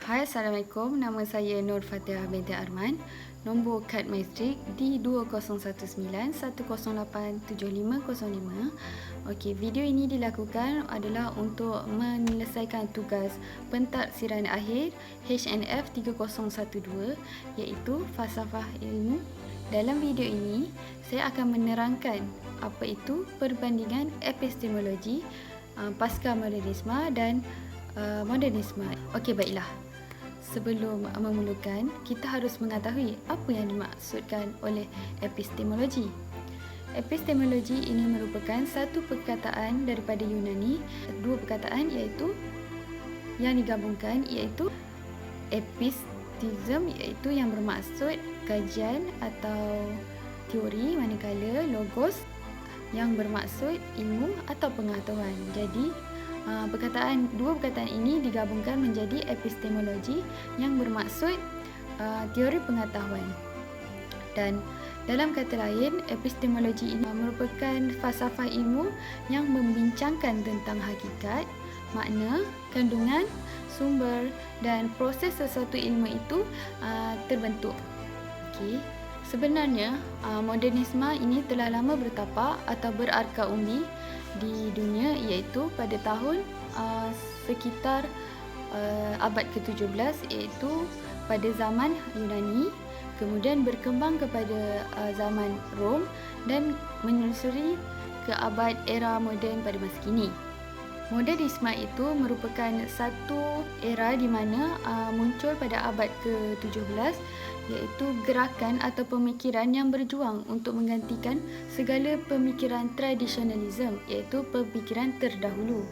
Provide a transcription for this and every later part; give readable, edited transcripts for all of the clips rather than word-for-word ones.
Hai, Assalamualaikum. Nama saya Nur Fatihah binti Arman. Nombor kad matrik D2091087505. Okey, video ini dilakukan adalah untuk menyelesaikan tugas pentaksiran akhir HNF 3012 iaitu falsafah ilmu. Dalam video ini, saya akan menerangkan apa itu perbandingan epistemologi pasca modernisme dan modernisme. Okey, baiklah. Sebelum memulakan, kita harus mengetahui apa yang dimaksudkan oleh epistemologi. Epistemologi ini merupakan satu perkataan daripada Yunani, dua perkataan iaitu yang digabungkan iaitu epistism iaitu yang bermaksud kajian atau teori, manakala logos yang bermaksud ilmu atau pengetahuan. Jadi dua perkataan ini digabungkan menjadi epistemologi yang bermaksud teori pengetahuan. Dan dalam kata lain, epistemologi ini merupakan falsafah ilmu yang membincangkan tentang hakikat, makna, kandungan, sumber dan proses sesuatu ilmu itu terbentuk. Okey. Sebenarnya, modernisme ini telah lama bertapak atau berarka umbi di dunia iaitu pada tahun sekitar abad ke-17 iaitu pada zaman Yunani, kemudian berkembang kepada zaman Rom dan menyusuri ke abad era moden pada masa kini. Modernisme itu merupakan satu era di mana muncul pada abad ke-17 iaitu gerakan atau pemikiran yang berjuang untuk menggantikan segala pemikiran tradisionalisme iaitu pemikiran terdahulu.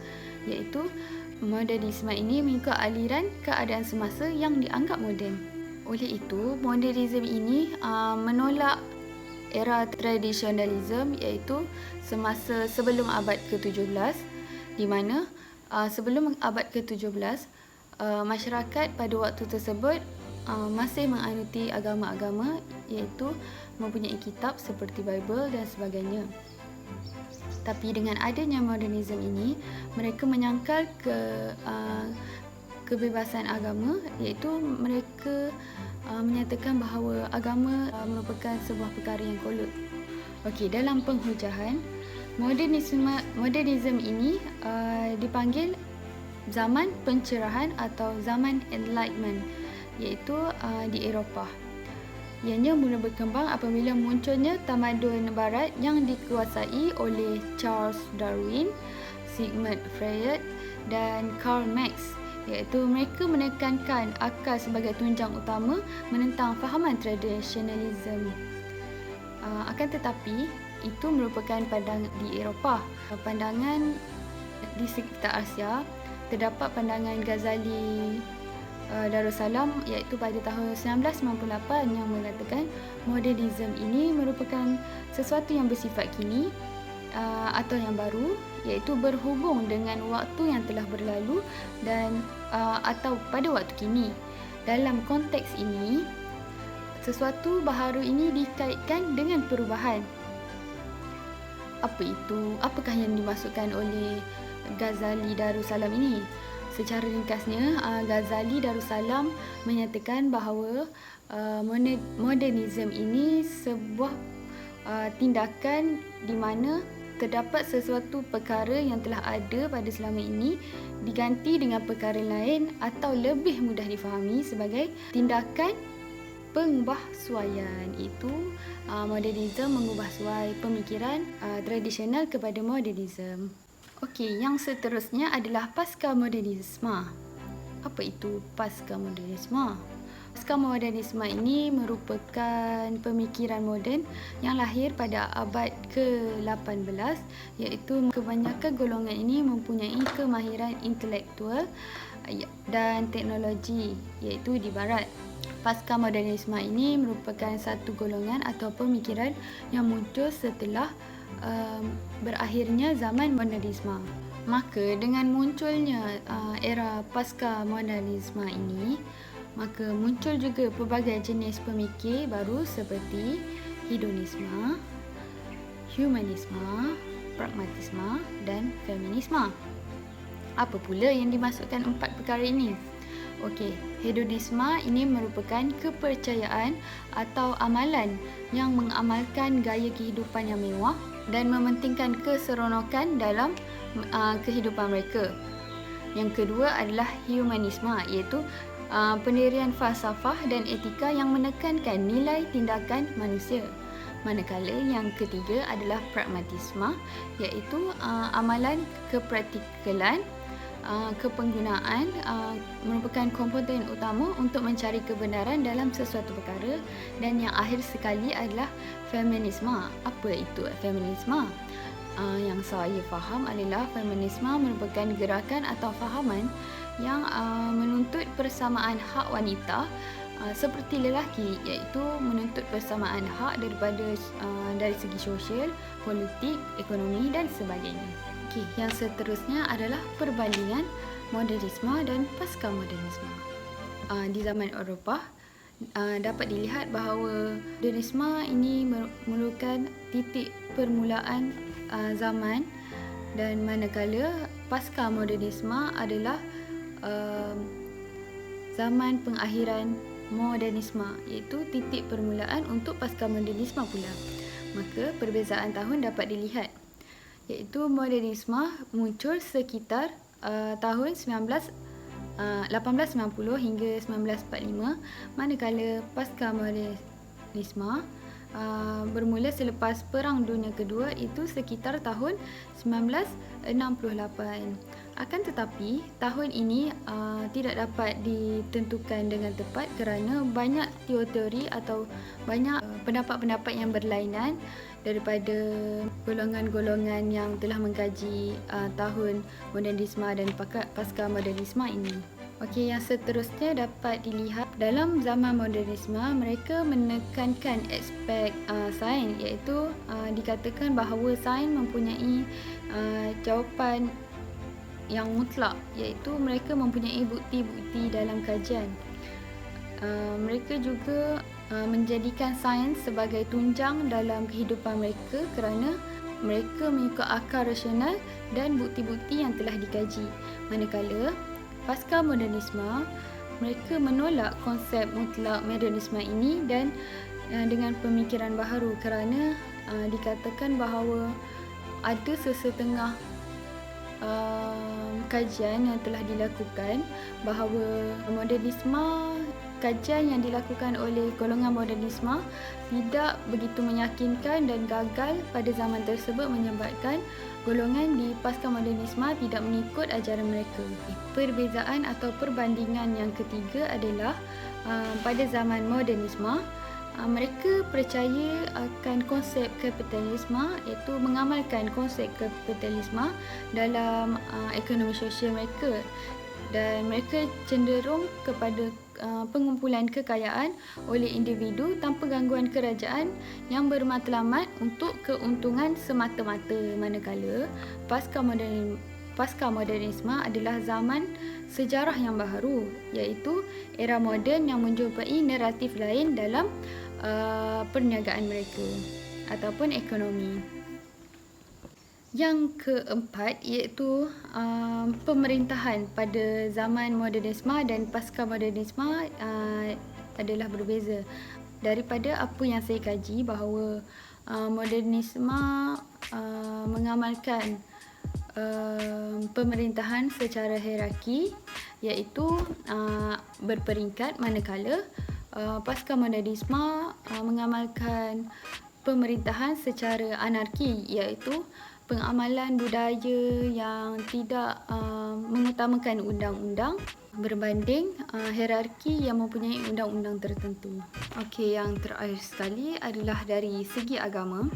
Iaitu modernisme ini mengikut aliran keadaan semasa yang dianggap moden. Oleh itu, modernisme ini menolak era tradisionalisme iaitu semasa sebelum abad ke-17 di mana sebelum abad ke-17 masyarakat pada waktu tersebut masih menganuti agama-agama iaitu mempunyai kitab seperti Bible dan sebagainya. Tapi dengan adanya modernisme ini, mereka menyangkal kebebasan agama iaitu mereka menyatakan bahawa agama merupakan sebuah perkara yang kolot. Okey, dalam penghujahan, modernisme ini dipanggil zaman pencerahan atau zaman Enlightenment iaitu di Eropah. Ianya mula berkembang apabila munculnya tamadun barat yang dikuasai oleh Charles Darwin, Sigmund Freud dan Karl Marx, iaitu mereka menekankan akal sebagai tunjang utama menentang fahaman tradisionalisme. Akan tetapi itu merupakan pandangan di Eropah. Pandangan di sekitar Asia terdapat pandangan Ghazali Darussalam iaitu pada tahun 1998 yang mengatakan modernisme ini merupakan sesuatu yang bersifat kini atau yang baru iaitu berhubung dengan waktu yang telah berlalu dan atau pada waktu kini. Dalam konteks ini, sesuatu baharu ini dikaitkan dengan perubahan. Apa itu? Apakah yang dimaksudkan oleh Ghazali Darussalam ini? Secara ringkasnya, Ghazali Darussalam menyatakan bahawa modernisme ini sebuah tindakan di mana terdapat sesuatu perkara yang telah ada pada selama ini diganti dengan perkara lain atau lebih mudah difahami sebagai tindakan pengubahsuaian. Itu modernisme mengubah suai pemikiran tradisional kepada modernisme. Okey, yang seterusnya adalah pasca modernisme. Apa itu pasca modernisme? Pasca modernisme ini merupakan pemikiran moden yang lahir pada abad ke-18 iaitu kebanyakan golongan ini mempunyai kemahiran intelektual dan teknologi iaitu di barat. Pasca modernisme ini merupakan satu golongan atau pemikiran yang muncul setelah berakhirnya zaman modernisme. Maka dengan munculnya era pasca modernisme ini, maka muncul juga pelbagai jenis pemikir baru seperti hedonisme, humanisme, pragmatisme dan feminisme. Apa pula yang dimaksudkan empat perkara ini? Okey, hedonisme ini merupakan kepercayaan atau amalan yang mengamalkan gaya kehidupan yang mewah dan mementingkan keseronokan dalam kehidupan mereka. Yang kedua adalah humanisme, iaitu pendirian falsafah dan etika yang menekankan nilai tindakan manusia. Manakala yang ketiga adalah pragmatisme, iaitu amalan kepraktikalan. Kepenggunaan merupakan komponen utama untuk mencari kebenaran dalam sesuatu perkara. Dan yang akhir sekali adalah feminisme. Apa itu feminisme? Yang saya faham adalah feminisme merupakan gerakan atau fahaman yang menuntut persamaan hak wanita seperti lelaki, iaitu menuntut persamaan hak dari segi sosial, politik, ekonomi dan sebagainya. Okey, yang seterusnya adalah perbandingan modernisme dan pasca modernisme. Di zaman Eropah dapat dilihat bahawa modernisme ini merupakan titik permulaan zaman, dan manakala pasca modernisme adalah zaman pengakhiran modernisme, iaitu titik permulaan untuk pasca modernisme pula. Maka perbezaan tahun dapat dilihat, iaitu modernisme muncul sekitar tahun 1890 hingga 1945, manakala pasca modernisme bermula selepas Perang Dunia Kedua, itu sekitar tahun 1968. Akan tetapi tahun ini tidak dapat ditentukan dengan tepat kerana banyak teori atau banyak pendapat-pendapat yang berlainan daripada golongan-golongan yang telah mengkaji tahun modernisme dan pasca modernisme ini. Okey, yang seterusnya dapat dilihat dalam zaman modernisme, mereka menekankan aspek sains, iaitu dikatakan bahawa sains mempunyai jawapan yang mutlak, iaitu mereka mempunyai bukti-bukti dalam kajian. Mereka juga menjadikan sains sebagai tunjang dalam kehidupan mereka kerana mereka mengikut akal rasional dan bukti-bukti yang telah dikaji. Manakala pasca modernisme, mereka menolak konsep mutlak modernisme ini dan dengan pemikiran baharu kerana dikatakan bahawa ada sesetengah kajian yang telah dilakukan bahawa kajian yang dilakukan oleh golongan modernisme tidak begitu meyakinkan dan gagal pada zaman tersebut, menyebabkan golongan di pasca modernisme tidak mengikut ajaran mereka. Perbezaan atau perbandingan yang ketiga adalah pada zaman modernisme, mereka percaya akan konsep kapitalisme, iaitu mengamalkan konsep kapitalisme dalam ekonomi sosial mereka, dan mereka cenderung kepada pengumpulan kekayaan oleh individu tanpa gangguan kerajaan yang bermatlamat untuk keuntungan semata-mata. Manakala pasca modernisme adalah zaman sejarah yang baharu, iaitu era moden yang menjumpai naratif lain dalam perniagaan mereka ataupun ekonomi. Yang keempat iaitu pemerintahan pada zaman modernisme dan pasca modernisme adalah berbeza. Daripada apa yang saya kaji, bahawa modernisme mengamalkan pemerintahan secara hierarki, iaitu berperingkat, manakala pasca modernisme mengamalkan pemerintahan secara anarki, iaitu pengamalan budaya yang tidak mengutamakan undang-undang berbanding hierarki yang mempunyai undang-undang tertentu. Okey, yang terakhir sekali adalah dari segi agama,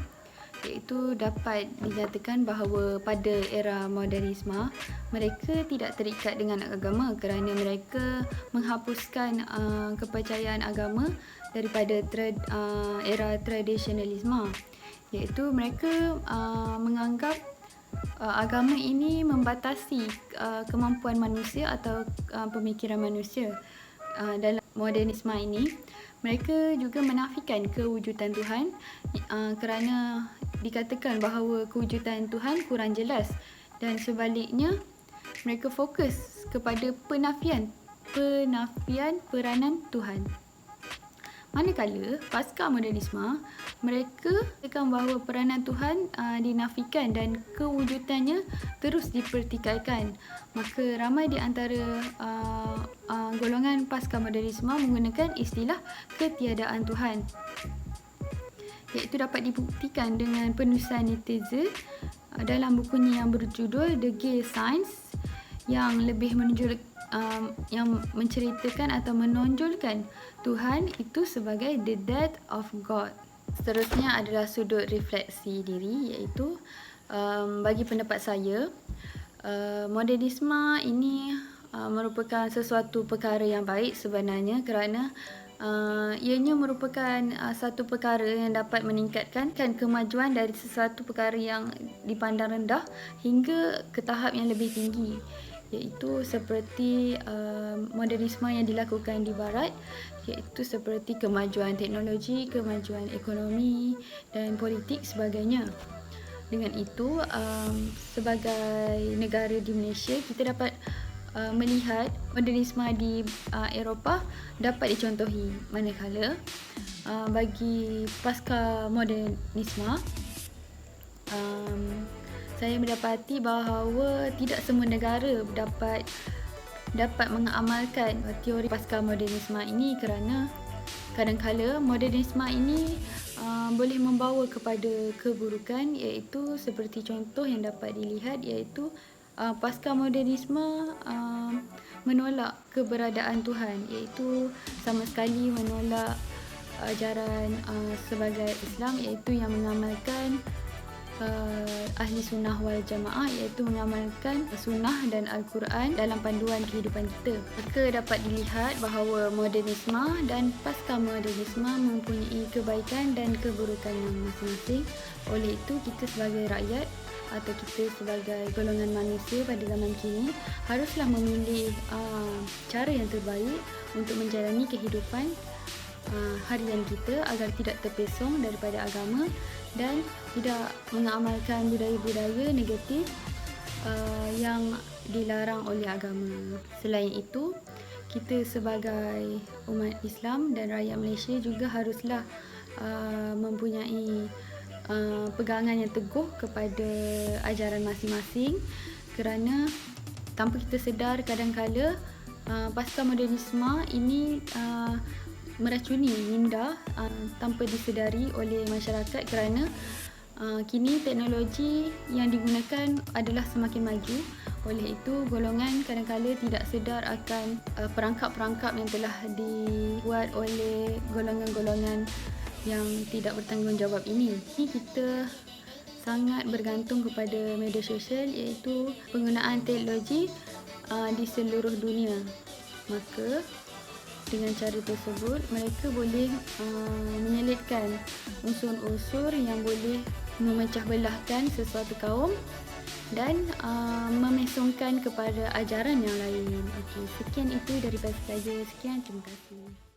iaitu dapat dinyatakan bahawa pada era modernisme mereka tidak terikat dengan agama kerana mereka menghapuskan kepercayaan agama daripada era tradisionalisme, iaitu mereka menganggap agama ini membatasi kemampuan manusia atau pemikiran manusia. Dalam modernisme ini, mereka juga menafikan kewujudan Tuhan kerana dikatakan bahawa kewujudan Tuhan kurang jelas, dan sebaliknya mereka fokus kepada penafian penafian peranan Tuhan. Manakala pasca modernisme, mereka katakan bahawa peranan Tuhan dinafikan dan kewujudannya terus dipertikaikan. Maka ramai di antara golongan pasca modernisme menggunakan istilah ketiadaan Tuhan, iaitu dapat dibuktikan dengan penulisan Nietzsche dalam bukunya yang berjudul The Gay Science, yang lebih yang menceritakan atau menonjolkan Tuhan itu sebagai the death of God. Seterusnya adalah sudut refleksi diri, iaitu bagi pendapat saya, modernisme ini merupakan sesuatu perkara yang baik sebenarnya, kerana ianya merupakan satu perkara yang dapat meningkatkan kemajuan dari sesuatu perkara yang dipandang rendah hingga ke tahap yang lebih tinggi, iaitu seperti modernisme yang dilakukan di barat, iaitu seperti kemajuan teknologi, kemajuan ekonomi dan politik sebagainya. Dengan itu, sebagai negara di Malaysia, kita dapat melihat modernisme di Eropah dapat dicontohi, manakala bagi pasca modernisme, saya mendapati bahawa tidak semua negara dapat mengamalkan teori pasca modernisme ini, kerana kadang-kala modernisme ini boleh membawa kepada keburukan, iaitu seperti contoh yang dapat dilihat, iaitu pasca modernisme menolak keberadaan Tuhan, iaitu sama sekali menolak ajaran sebagai Islam, iaitu yang mengamalkan ahli sunnah wal jamaah, iaitu mengamalkan sunnah dan Al-Quran dalam panduan kehidupan kita. Maka dapat dilihat bahawa modernisme dan pasca modernisme mempunyai kebaikan dan keburukan masing-masing. Oleh itu, kita sebagai rakyat atau kita sebagai golongan manusia pada zaman kini haruslah memilih cara yang terbaik untuk menjalani kehidupan harian kita agar tidak terpesong daripada agama dan tidak mengamalkan budaya-budaya negatif yang dilarang oleh agama. Selain itu, kita sebagai umat Islam dan rakyat Malaysia juga haruslah mempunyai pegangan yang teguh kepada ajaran masing-masing, kerana tanpa kita sedar kadang-kala pasca modernisme ini meracuni minda tanpa disedari oleh masyarakat, kerana kini teknologi yang digunakan adalah semakin maju. Oleh itu, golongan kadang-kala tidak sedar akan perangkap-perangkap yang telah dibuat oleh golongan-golongan yang tidak bertanggungjawab ini. Kita sangat bergantung kepada media sosial, iaitu penggunaan teknologi di seluruh dunia. Maka dengan cara tersebut, mereka boleh menyelitkan unsur-unsur yang boleh memecah belahkan sesuatu kaum dan memesongkan kepada ajaran yang lain. Okey, sekian itu daripada saya. Sekian, terima kasih.